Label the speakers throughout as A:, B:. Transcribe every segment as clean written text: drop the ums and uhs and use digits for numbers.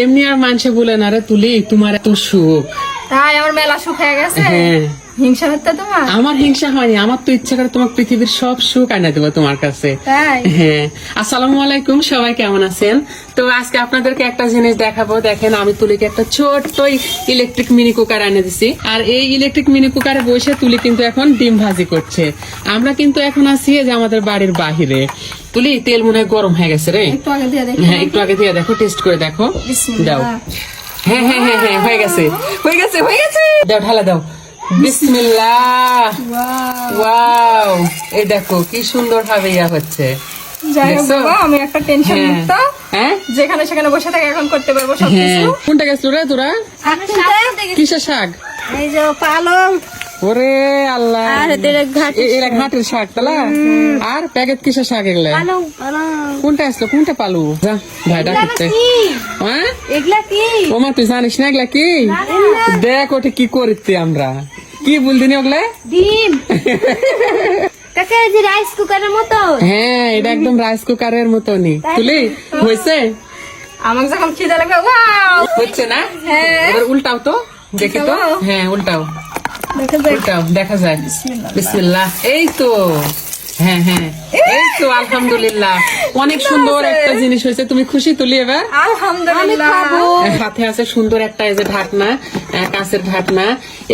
A: এমনি আর মানুষে বলে না রে তুলি তোমার এত সুখ।
B: তাই আমার মেলা সুখ হয়ে গেছে।
A: হ্যাঁ
B: হিংসা হচ্ছে তোমার?
A: আমার হিংসা হয়নি, আমার তো ইচ্ছা করে তোমার পৃথিবীর সব সুখ আনা দেবো তোমার কাছে।
B: তাই?
A: হ্যাঁ। আসসালামু আলাইকুম, সবাই কেমন আছেন? তো আজকে আপনাদেরকে একটা জিনিস দেখাবো। দেখেন আমি তুলিকে একটা ছোট্ট ইলেকট্রিক মিনি কুকার এনে দিছি। আর এই ইলেকট্রিক মিনি কুকারে বসে তুলি কিন্তু এখন ডিম ভাজি করছে। আমরা কিন্তু এখন আছি যে আমাদের বাড়ির বাহিরে। তুলি তেল মনে হয় গরম হয়ে গেছে রে।
B: একটু আগে দিয়ে দেখো।
A: হ্যাঁ একটু আগে দিয়ে দেখো, টেস্ট করে দেখো।
B: বিসমিল্লাহ।
A: দাও। হ্যাঁ হ্যাঁ হ্যাঁ হ্যাঁ হয়ে গেছে হয়ে গেছে হয়ে গেছে। দাও ঢালা দাও। বিসমিল্লাহ। ওয়াও, এই দেখো কি সুন্দর ভাবে ইয়া হচ্ছে।
B: যাই হোক
A: দেখছো?
B: বাবা, আমি একটা টেনশন
A: হ্যাঁ।
B: মুক্ত।
A: হ্যাঁ
B: যেখানে সেখানে বসে থেকে এখন করতে পারবো
A: হ্যাঁ।
B: সবকিছু।
A: কোনটা গেছিল রে তোরা? কিসের শাক?
B: এই যে পালং
A: ওরে আল্লাহ,
B: আর এদের ঘাটি
A: এরা ঘাটের শাক তালা। আর প্যাকেট কিসের শাক এগুলা?
B: পালং পালং।
A: কোনটা আসলো, কোনটা পালু? যা ভাইটা করতে। হ্যাঁ
B: এগুলা কি?
A: ওমা তুই জানিস না এগুলা কি? দেখ ওটা কি করতে আমরা কি বলদিনি ওগুলা।
B: ডিম। কাকা এই যে রাইস কুকারের মতো।
A: হ্যাঁ এটা একদম রাইস কুকারের মতনই। তুলি হয়েছে?
B: আমাকে যখন খিদে লাগবে ওয়াও
A: হচ্ছে না?
B: হ্যাঁ।
A: এবার উল্টাও তো দেখি তো।
B: উল্টাবো?
A: হ্যাঁ উল্টাও
B: দেখো দেখ।
A: উল্টাও দেখা যায়। বিসমিল্লাহ। এই তো হ্যাঁ হ্যাঁ এই তো আলহামদুলিল্লাহ, অনেক সুন্দর একটা জিনিস হয়েছে। তুমি খুশি তুলি এবার?
B: আলহামদুলিল্লাহ।
A: সাথে আছে সুন্দর একটা এই যে ঢাকনা, কাঁচের ঢাকনা,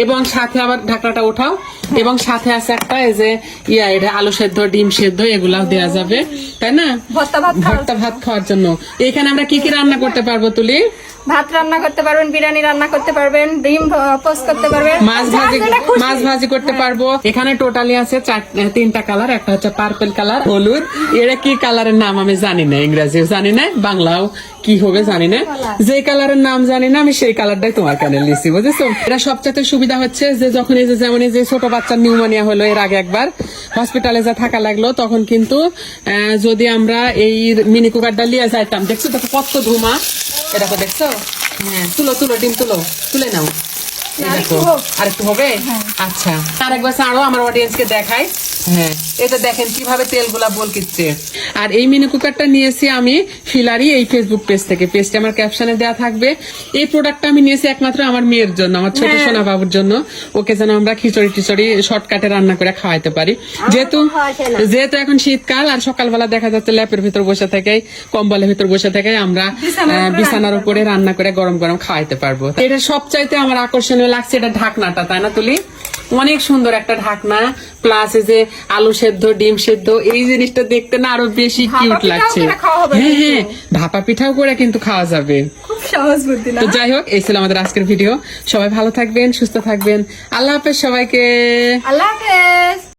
A: এবং সাথে আবার ঢাকনাটা ওঠাও, এবং সাথে আছে একটা এই যে ইয়া এটা আলু সেদ্ধ ডিম সেদ্ধ এগুলাও দেওয়া যাবে, তাই না?
B: ভর্তা ভাত
A: ভর্তা ভাত খাওয়ার জন্য। এখানে আমরা কি কি রান্না করতে পারবো তুলি?
B: ভাত রান্না করতে পারবেন, বিরিয়ানি রান্না করতে পারবেন, ডিম পোস্ট করতে পারবেন,
A: মাছ ভাজি করতে পারবো। এখানে টোটালি আছে তিনটা কালার, একটা হচ্ছে পার্পল কালার, হলুদ। এটা কি কালারের নাম আমি জানি না, ইংরেজিও জানি না, বাংলাও কি হবে জানি না। যে কালারের নাম জানি না আমি সেই কালারটাই তোমার কানে লিখছি, বুঝেছো? এটা সবচেয়ে সুবিধা হচ্ছে যে যখন এই যে যেমন এই যে ছোট বাচ্চার নিউমোনিয়া হলো, এর আগে একবার হসপিটালে যা থাকা লাগলো, তখন কিন্তু যদি আমরা এই মিনি কুকারটা নিয়ে যাইতাম, দেখছো তো কত ধুমা, এটা তো দেখছো? হ্যাঁ তুলো তুলো ডিম তুলো, তুলে নাও। দেখো আরেকটু হবে। আচ্ছা আরেকবার ছাড়ো, আমার অডিয়েন্সকে দেখাই। হ্যাঁ এটা দেখেন কিভাবে তেলগুলা বলকিচ্ছে। আর এই মিনি কুকারটা নিয়েছি আমি ফিলারি এই ফেসবুক পেজ থেকে, পেজটা আমার ক্যাপশনে দেওয়া থাকবে। এই প্রোডাক্টটা আমি নিয়েছি একমাত্র আমার মেয়ের জন্য, আমার ছোট সোনা বাবুর জন্য। ওকে যেন আমরা খিচুড়ি টিচড়ি শর্টকাটে রান্না করে খাওয়াইতে পারি, যেহেতু এখন শীতকাল। আর সকালবেলা দেখা যাচ্ছে ল্যাপের ভিতর বসে থেকে, কম্বলের ভিতর বসে থেকে আমরা বিছানার উপরে রান্না করে গরম গরম খাওয়াইতে পারবো। এটা সবচাইতে আমার আকর্ষণীয় লাগছে এটা ঢাকনাটা, তাই না তুলি? অনেক সুন্দর একটা ঢাকনা, প্লাস এই যে আলু সেদ্ধ ডিম সেদ্ধ, এই জিনিসটা দেখতে না আরো বেশি কিউট লাগছে। হ্যাঁ হ্যাঁ ভাপা পিঠাও করে কিন্তু খাওয়া যাবে,
B: খুব সহজ বুদ্ধি না?
A: তো যাই হোক এই ছিল আমাদের আজকের ভিডিও। সবাই ভালো থাকবেন, সুস্থ থাকবেন। আল্লাহ হাফেজ সবাইকে।
B: আল্লাহ হাফেজ।